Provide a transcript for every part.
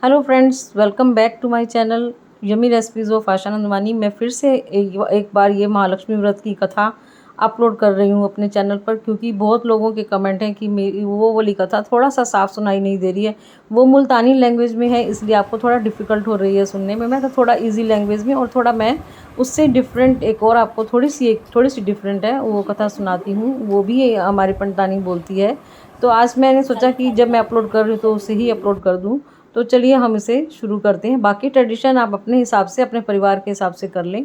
Hello friends, welcome back to my channel yummy recipes of Asha Nandwani. मैं फिर से एक बार ये महालक्ष्मी व्रत की कथा अपलोड कर रही हूँ अपने चैनल पर, क्योंकि बहुत लोगों के कमेंट हैं कि मेरी वो वाली कथा थोड़ा सा साफ सुनाई नहीं दे रही है। वो मुल्तानी लैंग्वेज में है, इसलिए आपको थोड़ा डिफ़िकल्ट हो रही है सुनने में। मैं तो थोड़ा ईजी लैंग्वेज में और थोड़ा मैं उससे डिफरेंट एक और आपको थोड़ी सी डिफरेंट है वो कथा सुनाती हूँ। वो भी हमारी पंडितानी बोलती है। तो आज मैंने सोचा कि जब मैं अपलोड कर रही हूँ तो उसे ही अपलोड कर दूँ। तो चलिए हम इसे शुरू करते हैं। बाकी ट्रेडिशन आप अपने हिसाब से, अपने परिवार के हिसाब से कर लें।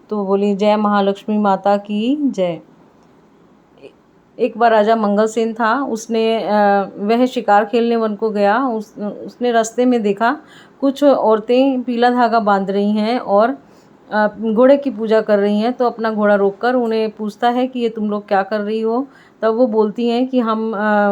तो बोलिए जय महालक्ष्मी माता की जय। एक बार राजा मंगलसेन था। वह शिकार खेलने वन को गया। उसने रास्ते में देखा कुछ औरतें पीला धागा बांध रही हैं और घोड़े की पूजा कर रही हैं। तो अपना घोड़ा रोककर उन्हें पूछता है कि ये तुम लोग क्या कर रही हो। तब वो बोलती हैं कि हम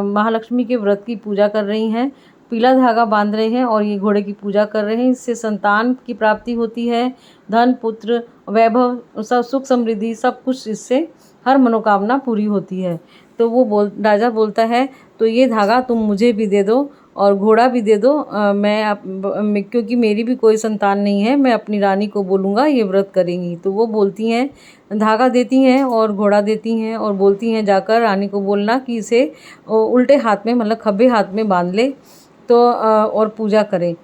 महालक्ष्मी के व्रत की पूजा कर रही हैं, पीला धागा बांध रहे हैं और ये घोड़े की पूजा कर रहे हैं। इससे संतान की प्राप्ति होती है, धन पुत्र वैभव सब सुख समृद्धि सब कुछ, इससे हर मनोकामना पूरी होती है। तो राजा बोलता है तो ये धागा तुम मुझे भी दे दो और घोड़ा भी दे दो। क्योंकि मेरी भी कोई संतान नहीं है, मैं अपनी रानी को बोलूँगा ये व्रत करेंगी। तो वो बोलती हैं, धागा देती हैं और घोड़ा देती हैं और बोलती हैं जाकर रानी को बोलना कि इसे उल्टे हाथ में, मतलब खब्बे हाथ में बांध ले तो और पूजा करे।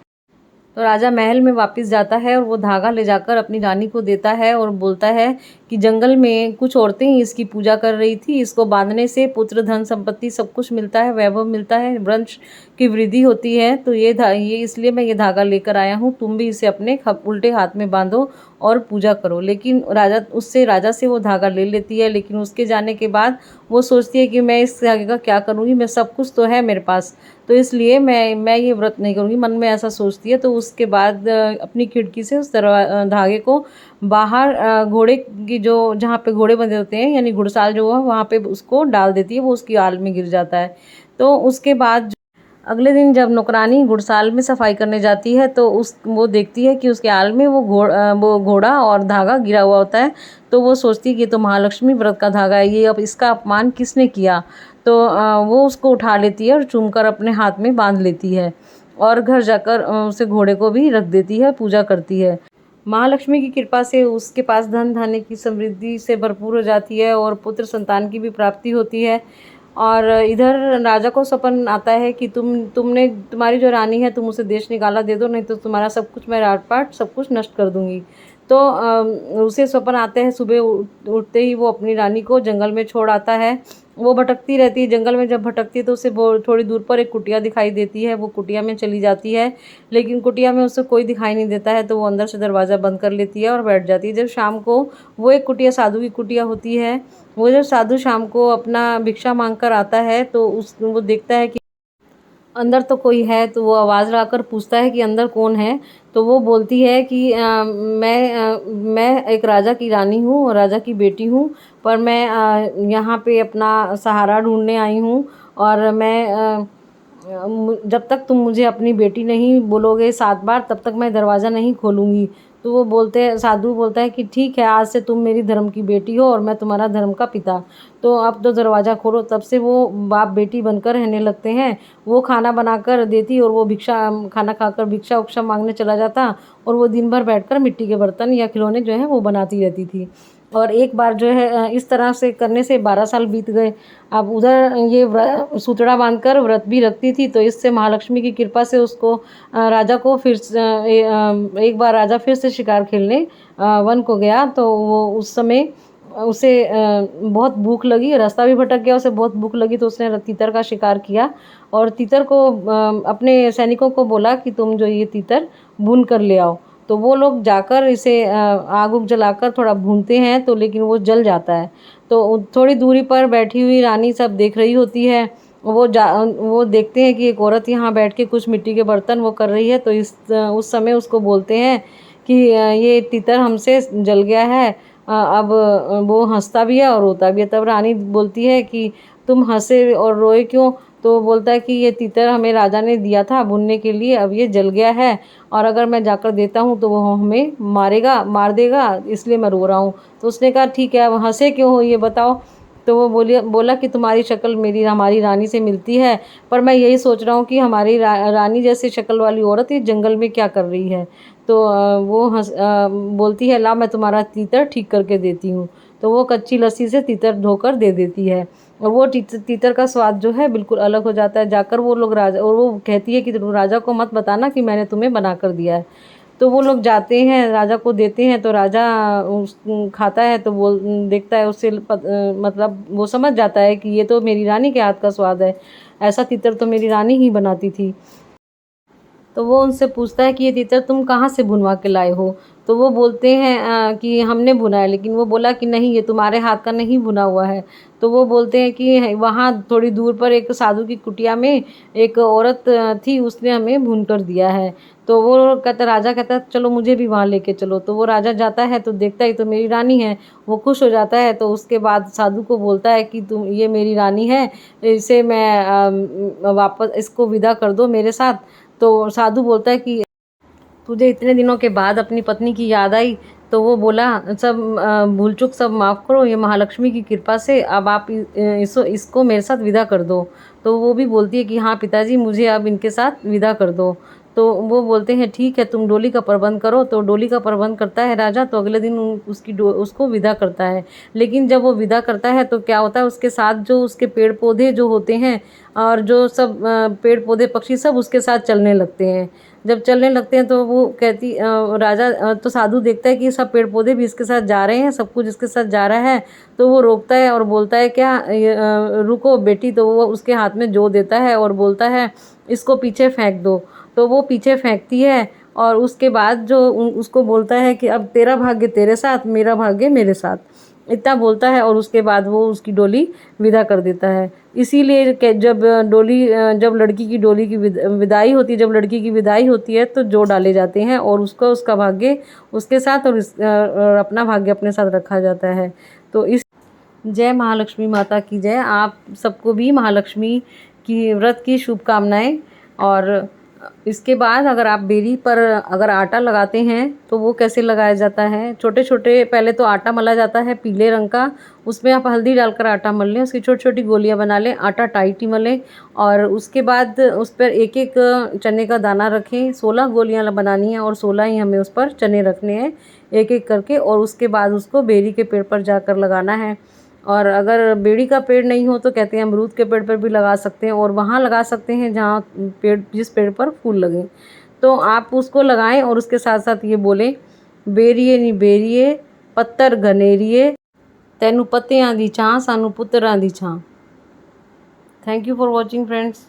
तो राजा महल में वापस जाता है और वो धागा ले जाकर अपनी रानी को देता है और बोलता है कि जंगल में कुछ औरतें ही इसकी पूजा कर रही थी। इसको बांधने से पुत्र धन संपत्ति सब कुछ मिलता है, वैभव मिलता है, वंश की वृद्धि होती है। तो ये इसलिए मैं ये धागा लेकर आया हूँ, तुम भी इसे अपने उल्टे हाथ में बांधो और पूजा करो। लेकिन राजा से वो धागा ले लेती है। लेकिन उसके जाने के बाद वो सोचती है कि मैं इस धागे का क्या करूँगी, मैं सब कुछ तो है मेरे पास, तो इसलिए मैं ये व्रत नहीं करूँगी, मन में ऐसा सोचती है। तो उसके बाद अपनी खिड़की से उस धागे को बाहर घोड़े की जो जहाँ पे घोड़े बंधे होते हैं, यानी घुड़साल जो है वहाँ पे उसको डाल देती है। वो उसकी आल में गिर जाता है। तो उसके बाद अगले दिन जब नौकरानी घुड़साल में सफाई करने जाती है तो वो देखती है कि उसके आल में वो घोड़ा और धागा गिरा हुआ होता है। तो वो सोचती है कि तो महालक्ष्मी व्रत का धागा है, ये अब इसका अपमान किसने किया। तो वो उसको उठा लेती है और चूमकर अपने हाथ में बांध लेती है और घर जाकर उसे घोड़े को भी रख देती है, पूजा करती है। महालक्ष्मी की कृपा से उसके पास धन धान्य की समृद्धि से भरपूर हो जाती है और पुत्र संतान की भी प्राप्ति होती है। और इधर राजा को सपन आता है कि तुम्हारी जो रानी है, तुम उसे देश निकाला दे दो, नहीं तो तुम्हारा सब कुछ मैं राट पाट सब कुछ नष्ट कर दूंगी। तो उसे सपन आते हैं। सुबह उठते ही वो अपनी रानी को जंगल में छोड़ आता है। वो भटकती रहती है जंगल में। जब भटकती है तो उसे थोड़ी दूर पर एक कुटिया दिखाई देती है। वो कुटिया में चली जाती है, लेकिन कुटिया में उसे कोई दिखाई नहीं देता है। तो वो अंदर से दरवाज़ा बंद कर लेती है और बैठ जाती है। जब शाम को वो एक कुटिया साधु की कुटिया होती है। वो जब साधु शाम को अपना भिक्षा मांग कर आता है तो वो देखता है कि अंदर तो कोई है। तो वो आवाज़ लगाकर पूछता है कि अंदर कौन है। तो वो बोलती है कि मैं एक राजा की रानी हूँ और राजा की बेटी हूँ, पर मैं यहाँ पे अपना सहारा ढूंढने आई हूँ। और जब तक तुम मुझे अपनी बेटी नहीं बोलोगे 7 बार, तब तक मैं दरवाज़ा नहीं खोलूँगी। तो साधु बोलता है कि ठीक है, आज से तुम मेरी धर्म की बेटी हो और मैं तुम्हारा धर्म का पिता। तो अब तो दरवाज़ा खोलो। तब से वो बाप बेटी बनकर रहने लगते हैं। वो खाना बनाकर देती और वो खाना खाकर भिक्षा उक्षा मांगने चला जाता। और वो दिन भर बैठकर मिट्टी के बर्तन या खिलौने जो हैं वो बनाती रहती थी। और एक बार जो है इस तरह से करने से 12 साल बीत गए। अब उधर ये सूतड़ा बांधकर व्रत भी रखती थी। तो इससे महालक्ष्मी की कृपा से उसको राजा को एक बार राजा फिर से शिकार खेलने वन को गया। तो वो उस समय उसे बहुत भूख लगी, रास्ता भी भटक गया, उसे बहुत भूख लगी। तो उसने तीतर का शिकार किया और तीतर को अपने सैनिकों को बोला कि तुम जो ये तीतर भून कर ले आओ। तो वो लोग जाकर इसे आग उग जलाकर थोड़ा भूनते हैं, तो लेकिन वो जल जाता है। तो थोड़ी दूरी पर बैठी हुई रानी सब देख रही होती है। वो देखते हैं कि एक औरत यहाँ बैठ के कुछ मिट्टी के बर्तन वो कर रही है। तो उस समय उसको बोलते हैं कि ये तीतर हमसे जल गया है। अब वो हंसता भी है और रोता भी है। तब रानी बोलती है कि तुम हंसे और रोए क्यों। तो बोलता है कि ये तीतर हमें राजा ने दिया था भूनने के लिए, अब ये जल गया है और अगर मैं जाकर देता हूँ तो वो हमें मार देगा, इसलिए मैं रो रहा हूँ। तो उसने कहा ठीक है, अब हंसे क्यों हो ये बताओ। तो वो बोला कि तुम्हारी शक्ल हमारी रानी से मिलती है, पर मैं यही सोच रहा हूँ कि हमारी रानी जैसी शक्ल वाली औरत ये जंगल में क्या कर रही है। तो वो बोलती है, ला मैं तुम्हारा तीतर ठीक करके देती हूँ। तो वो कच्ची लस्सी से तीतर धोकर दे देती है, और वो तीतर का स्वाद जो है बिल्कुल अलग हो जाता है। जाकर वो लोग राजा, और वो कहती है कि तुम राजा को मत बताना कि मैंने तुम्हें बना कर दिया है। तो वो लोग जाते हैं, राजा को देते हैं, तो राजा खाता है, तो वो देखता है उससे मतलब वो समझ जाता है कि ये तो मेरी रानी के हाथ का स्वाद है, ऐसा तीतर तो मेरी रानी ही बनाती थी। तो वो उनसे पूछता है कि ये तीतर तुम कहाँ से भुनवा के लाए हो। तो वो बोलते हैं कि हमने भुना है, लेकिन वो बोला कि नहीं, ये तुम्हारे हाथ का नहीं भुना हुआ है। तो वो बोलते हैं कि वहाँ थोड़ी दूर पर एक साधु की कुटिया में एक औरत थी, उसने हमें भून कर दिया है। तो वो कहता, राजा कहता है चलो मुझे भी वहाँ लेके चलो। तो वो राजा जाता है तो देखता है तो मेरी रानी है, वो खुश हो जाता है। तो उसके बाद साधु को बोलता है कि तुम, ये मेरी रानी है, इसे मैं वापस इसको विदा कर दो मेरे साथ। तो साधु बोलता है कि तुझे इतने दिनों के बाद अपनी पत्नी की याद आई। तो वो बोला, सब भूल चूक सब माफ़ करो, ये महालक्ष्मी की कृपा से अब आप इसको मेरे साथ विदा कर दो। तो वो भी बोलती है कि हाँ पिताजी, मुझे अब इनके साथ विदा कर दो। तो वो बोलते हैं ठीक है, तुम डोली का प्रबंध करो। तो डोली का प्रबंध करता है राजा। तो अगले दिन उसको विदा करता है। लेकिन जब वो विदा करता है तो क्या होता है, उसके साथ जो उसके पेड़ पौधे जो होते हैं, और जो सब पेड़ पौधे पक्षी सब उसके साथ चलने लगते हैं। जब चलने लगते हैं तो वो कहती राजा तो साधु देखता है कि सब पेड़ पौधे भी इसके साथ जा रहे हैं, सब कुछ इसके साथ जा रहा है। तो वो रोकता है और बोलता है, क्या रुको बेटी। तो वो उसके हाथ में जो देता है और बोलता है, इसको पीछे फेंक दो। तो वो पीछे फेंकती है, और उसके बाद जो उसको बोलता है कि अब तेरा भाग्य तेरे साथ, मेरा भाग्य मेरे साथ, इतना बोलता है। और उसके बाद वो उसकी डोली विदा कर देता है। इसीलिए जब लड़की की डोली की विदाई होती है, जब लड़की की विदाई होती है, तो जो डाले जाते हैं और उसका भाग्य उसके साथ, और अपना भाग्य अपने साथ रखा जाता है। तो इस जय महालक्ष्मी माता की जय। आप सबको भी महालक्ष्मी की व्रत की शुभकामनाएं। और इसके बाद अगर आप बेरी पर अगर आटा लगाते हैं तो वो कैसे लगाया जाता है, छोटे छोटे पहले तो आटा मला जाता है पीले रंग का, उसमें आप हल्दी डालकर आटा मल लें, उसकी छोटी छोटी गोलियां बना लें, आटा टाइट ही मलें। और उसके बाद उस पर एक एक चने का दाना रखें। 16 गोलियां बनानी है और 16 ही हमें उस पर चने रखने हैं, एक एक करके। और उसके बाद उसको बेरी के पेड़ पर जाकर लगाना है। और अगर बेड़ी का पेड़ नहीं हो तो कहते हैं अमरूद के पेड़ पर भी लगा सकते हैं, और वहाँ लगा सकते हैं जहाँ जिस पेड़ पर फूल लगे। तो आप उसको लगाएं और उसके साथ साथ ये बोलें, बेरिए नी बेरिए पत्तर घनेरिए, तेनू पत्तियां दी छां सानू पुत्तरां दी छां। Thank you for watching friends.